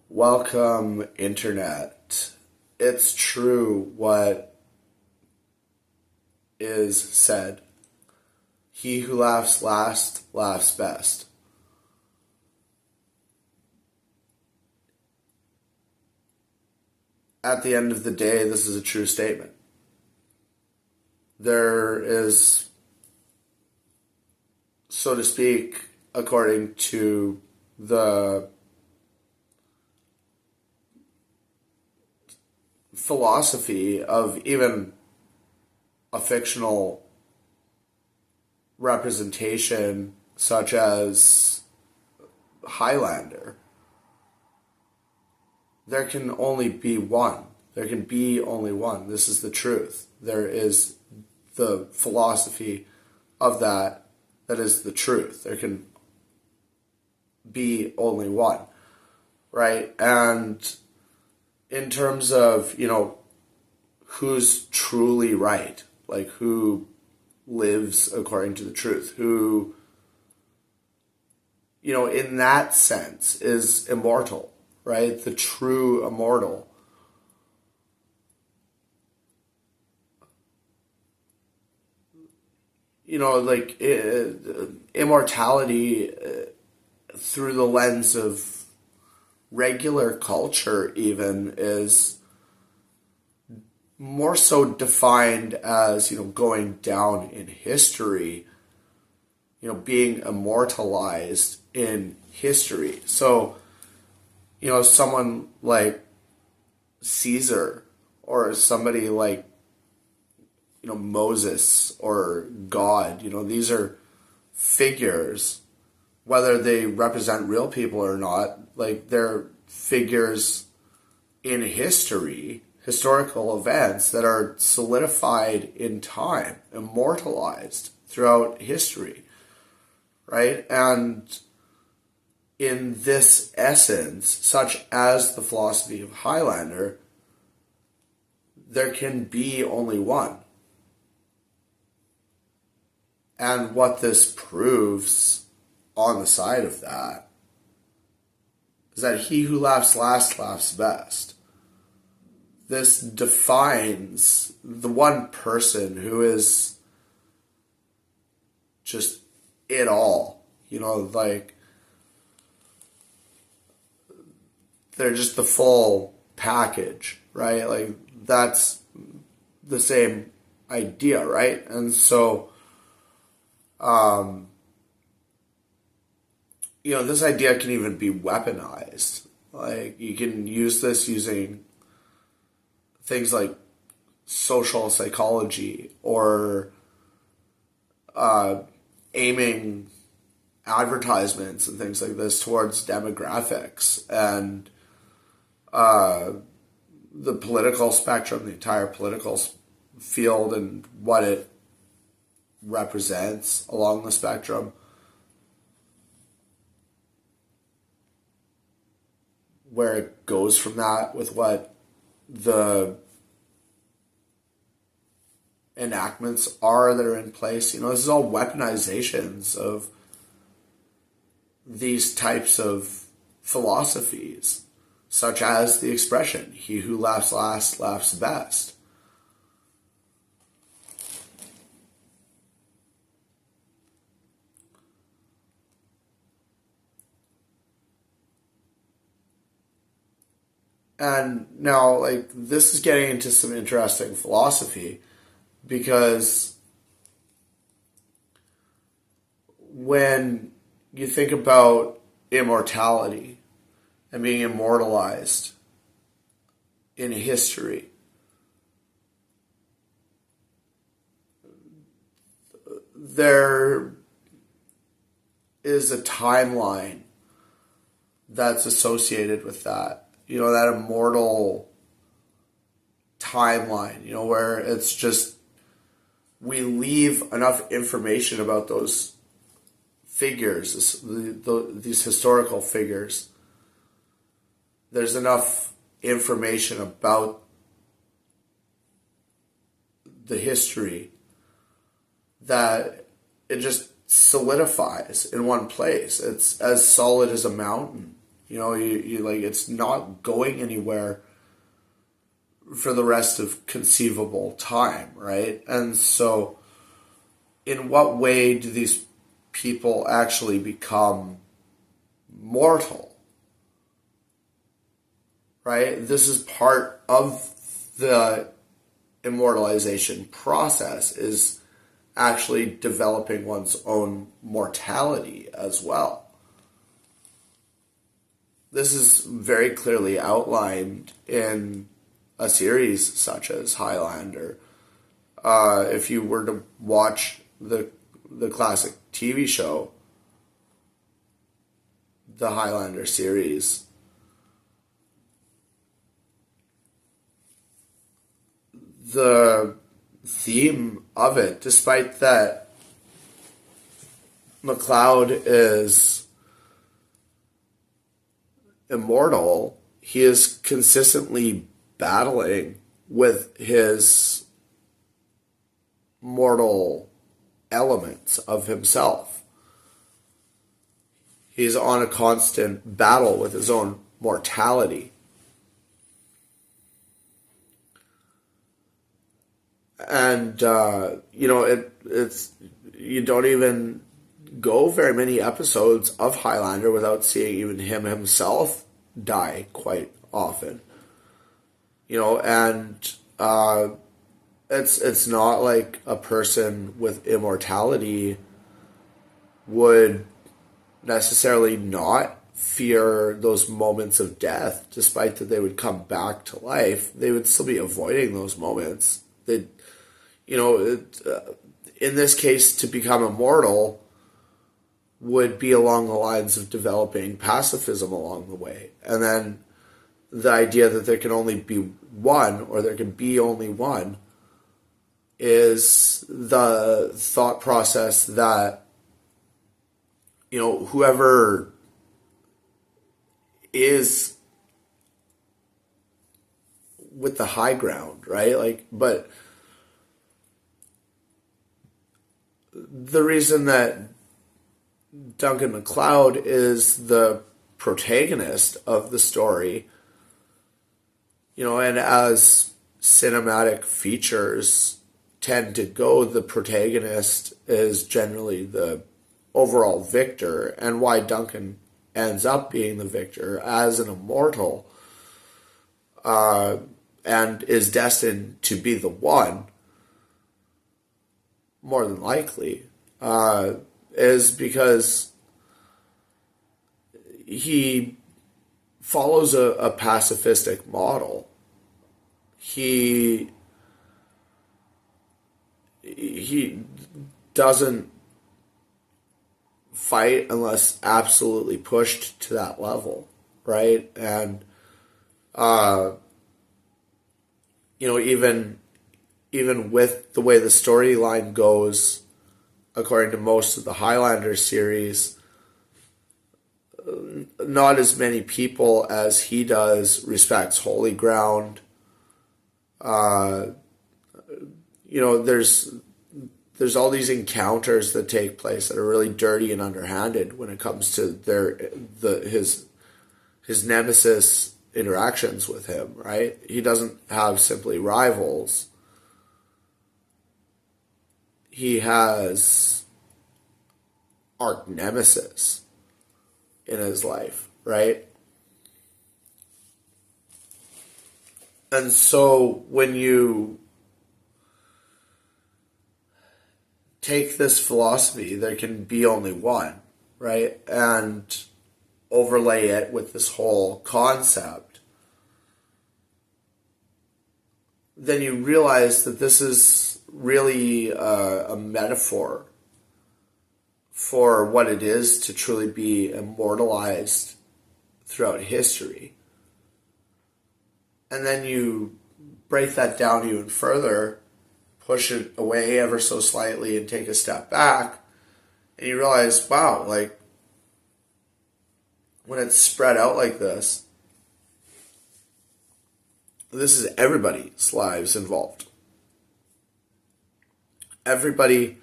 Welcome, Internet. It's true what is said. He who laughs last laughs best. At the end of the day, this is a true statement. There is, so to speak, according to the philosophy of even a fictional representation such as Highlander, there can only be one. There can be only one. This is the truth. There is the philosophy of that is the truth. There can be only one, right? And in terms of, who's truly right, like who lives according to the truth, who, in that sense is immortal, right? The true immortal. Immortality through the lens of regular culture even is more so defined as, going down in history, being immortalized in history. So, someone like Caesar or somebody like, Moses or God, these are figures, whether they represent real people or not, like they're figures in history, historical events that are solidified in time, immortalized throughout history, right? And in this essence, such as the philosophy of Highlander, there can be only one. And what this proves on the side of that is that he who laughs last laughs best. This defines the one person who is just it all. They're just the full package, right? Like, that's the same idea, right? And so, this idea can even be weaponized. Like, you can use this using things like social psychology or aiming advertisements and things like this towards demographics and the political spectrum, the entire political field and what it represents along the spectrum. Where it goes from that with what the enactments are that are in place. This is all weaponizations of these types of philosophies, such as the expression, he who laughs last laughs best. And now, this is getting into some interesting philosophy, because when you think about immortality and being immortalized in history, there is a timeline that's associated with that. That immortal timeline, where it's just, we leave enough information about those figures, these historical figures. There's enough information about the history that it just solidifies in one place. It's as solid as a mountain. You like, it's not going anywhere for the rest of conceivable time, right? And so, in what way do these people actually become mortal? Right? This is part of the immortalization process, is actually developing one's own mortality as well. This is very clearly outlined in a series such as Highlander. If you were to watch the classic TV show, the Highlander series, the theme of it, despite that MacLeod is immortal, he is consistently battling with his mortal elements of himself. He's on a constant battle with his own mortality. And, it's, you don't even go very many episodes of Highlander without seeing even him himself die quite often. It's not like a person with immortality would necessarily not fear those moments of death, despite that they would come back to life. They would still be avoiding those moments. In this case, to become immortal would be along the lines of developing pacifism along the way. And then the idea that there can only be one, or there can be only one, is the thought process that, whoever is with the high ground, right? But the reason that Duncan MacLeod is the protagonist of the story, and as cinematic features tend to go, the protagonist is generally the overall victor, and why Duncan ends up being the victor as an immortal, and is destined to be the one, more than likely, is because he follows a pacifistic model. He doesn't fight unless absolutely pushed to that level, right? And even with the way the storyline goes, according to most of the Highlander series, not as many people as he does respects holy ground. There's all these encounters that take place that are really dirty and underhanded when it comes to his nemesis interactions with him, right? He doesn't have simply rivals. He has arch nemesis in his life, right? And so when you take this philosophy, there can be only one, right? And overlay it with this whole concept, then you realize that this is really a metaphor for what it is to truly be immortalized throughout history. And then you break that down even further, push it away ever so slightly and take a step back, and you realize, wow, when it's spread out like this is everybody's lives involved. Everybody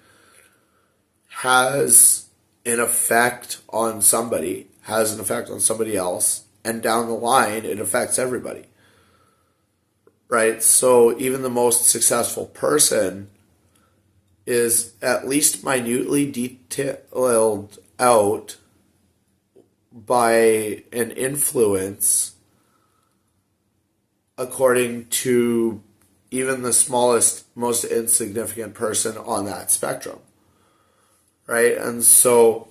has an effect on somebody has an effect on somebody else, and down the line, it affects everybody. Right? So even the most successful person is at least minutely detailed out by an influence according to even the smallest, most insignificant person on that spectrum. Right? And so,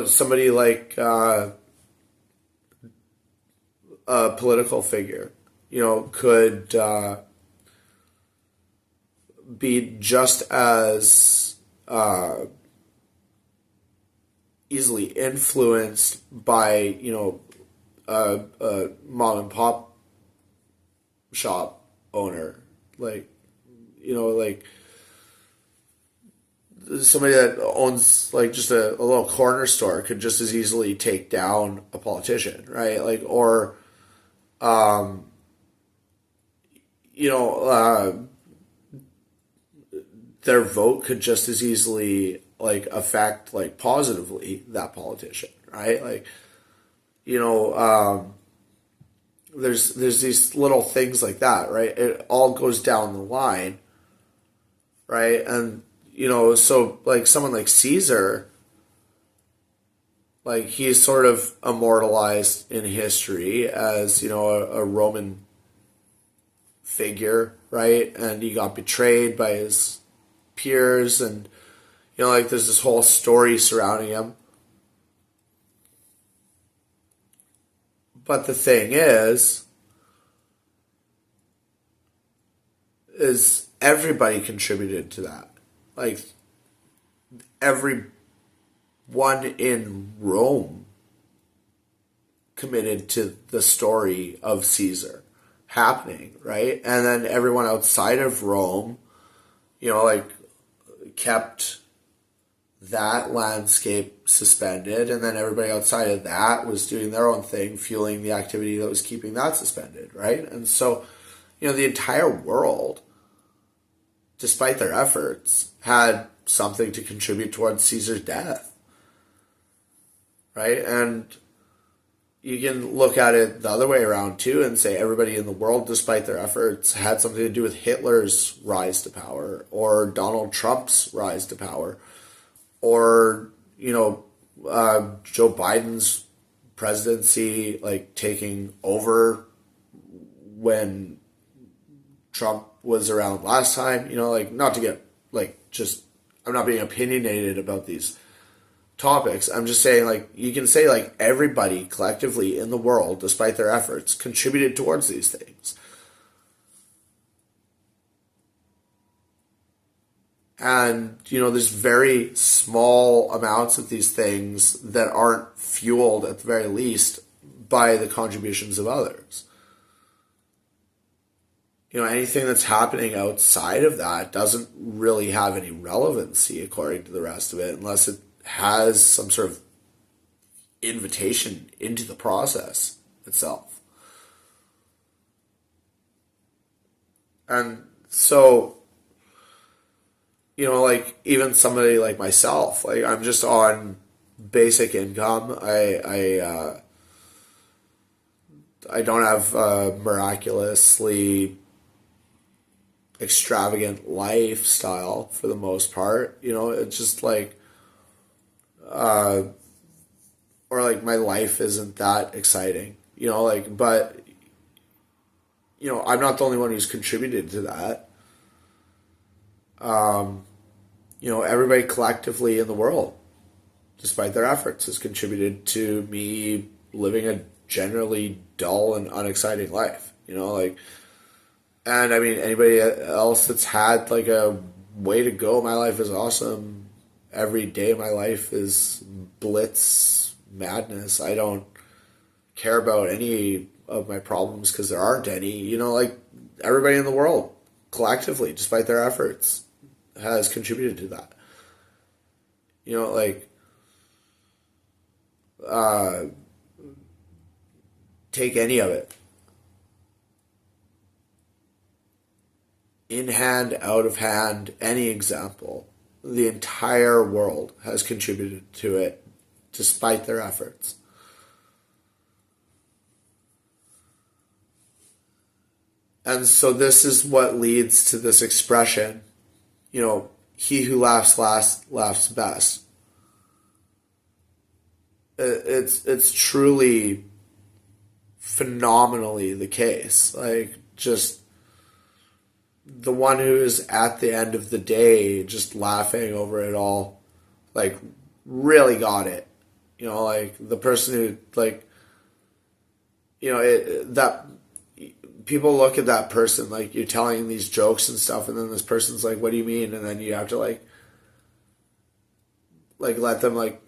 somebody like a political figure, could be just as easily influenced by, a mom and pop shop owner, like somebody that owns like just a little corner store could just as easily take down a politician, right? Like, or their vote could just as easily like affect like positively that politician, right? Like, there's these little things like that, right? It all goes down the line, right? And so like someone like Caesar, like he's sort of immortalized in history as a Roman figure, right? And he got betrayed by his peers, and like there's this whole story surrounding him. But the thing is everybody contributed to that. Like everyone in Rome committed to the story of Caesar happening, right? And then everyone outside of Rome, like kept that landscape suspended, and then everybody outside of that was doing their own thing, fueling the activity that was keeping that suspended, right? And so, the entire world, despite their efforts, had something to contribute towards Caesar's death, right? And you can look at it the other way around too and say everybody in the world, despite their efforts, had something to do with Hitler's rise to power or Donald Trump's rise to power or, Joe Biden's presidency, like taking over when Trump was around last time, like not to get like just, I'm not being opinionated about these topics. I'm just saying, like, you can say like everybody collectively in the world, despite their efforts, contributed towards these things. And, there's very small amounts of these things that aren't fueled, at the very least, by the contributions of others. Anything that's happening outside of that doesn't really have any relevancy, according to the rest of it, unless it has some sort of invitation into the process itself. And so, like even somebody like myself, like I'm just on basic income. I don't have a miraculously extravagant lifestyle for the most part. It's just like, or like my life isn't that exciting. But I'm not the only one who's contributed to that. Everybody collectively in the world, despite their efforts, has contributed to me living a generally dull and unexciting life. And I mean, anybody else that's had like a way to go, my life is awesome. Every day of my life is blitz madness. I don't care about any of my problems because there aren't any. Like everybody in the world collectively, despite their efforts, has contributed to that. Take any of it. In hand, out of hand, any example. The entire world has contributed to it despite their efforts. And so this is what leads to this expression, he who laughs last laughs best. It's truly phenomenally the case. Like, just the one who is at the end of the day just laughing over it all, like, really got it. Like, the person who, like, that people look at that person, like, you're telling these jokes and stuff, and then this person's like, what do you mean? And then you have to like let them like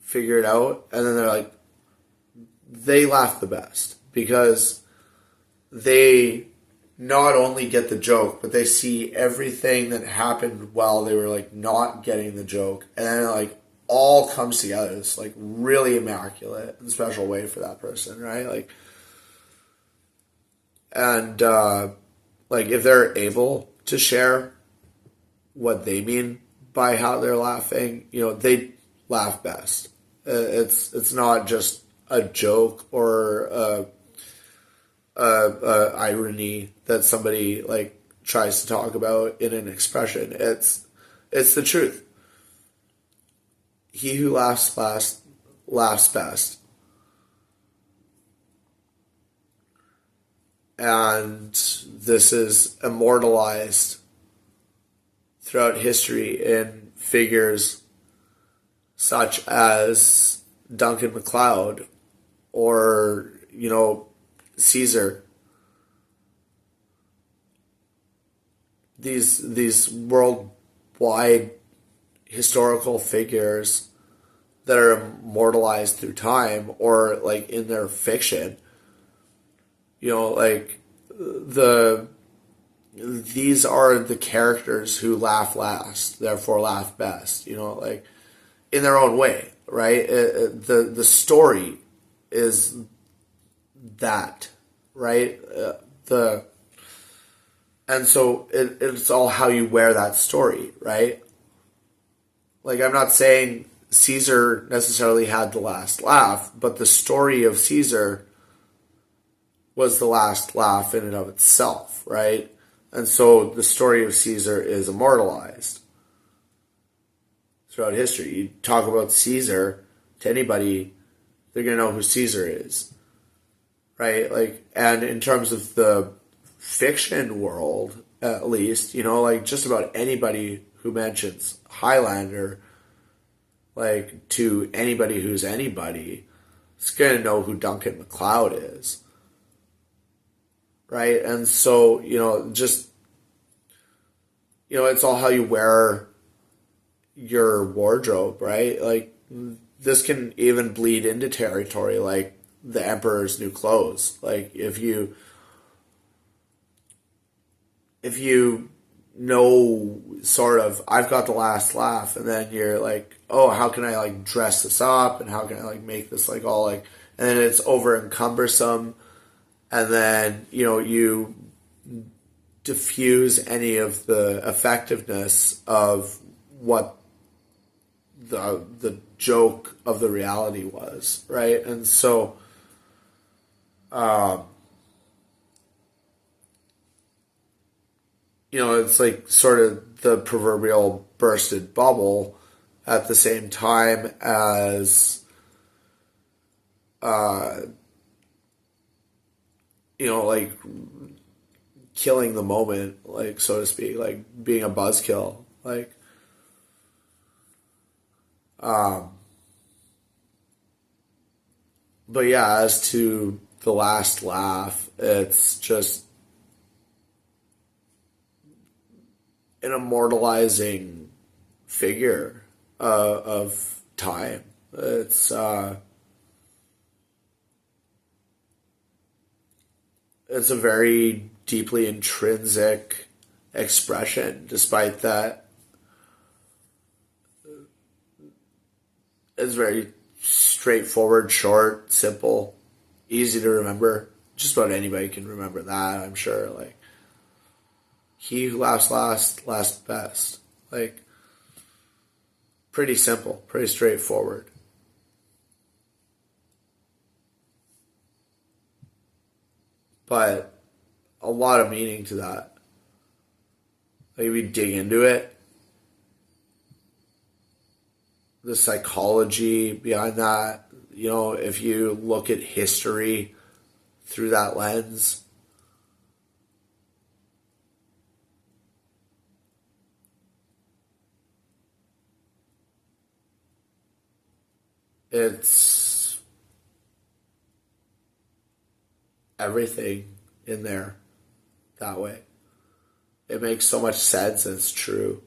figure it out, and then they're like, they laugh the best because they not only get the joke, but they see everything that happened while they were like not getting the joke, and then it like all comes together. It's like really immaculate and special way for that person, right? Like, and like, if they're able to share what they mean by how they're laughing, they laugh best. It's not just a joke or a irony that somebody like tries to talk about in an expression. It's the truth. He who laughs last laughs best. And this is immortalized throughout history in figures such as Duncan MacLeod or, Caesar. These worldwide historical figures that are immortalized through time or like in their fiction. Like these are the characters who laugh last, therefore laugh best, like in their own way, right? The story is that, right? And so it's all how you wear that story, right? Like, I'm not saying Caesar necessarily had the last laugh, but the story of Caesar was the last laugh in and of itself, right? And so the story of Caesar is immortalized throughout history. You talk about Caesar to anybody, they're going to know who Caesar is, right? Like, and in terms of the fiction world, at least, like just about anybody who mentions Highlander, like to anybody who's anybody, is going to know who Duncan MacLeod is. Right? And so, just, it's all how you wear your wardrobe, right? Like, this can even bleed into territory like the emperor's new clothes. Like, if you know sort of, I've got the last laugh, and then you're like, oh, how can I like dress this up, and how can I like make this like all like, and then it's over encumbersome. And then, you diffuse any of the effectiveness of what the joke of the reality was, right? And so, it's like sort of the proverbial bursted bubble at the same time as, like killing the moment, like, so to speak, like being a buzzkill, like, but yeah, as to the last laugh, it's just an immortalizing figure of time. It's a very deeply intrinsic expression, despite that it's very straightforward, short, simple, easy to remember. Just about anybody can remember that, I'm sure. Like, he who laughs last, laughs best. Like, pretty simple, pretty straightforward. but a lot of meaning to that. Like if you dig into it, the psychology behind that, if you look at history through that lens, it's everything in there that way. It makes so much sense and it's true.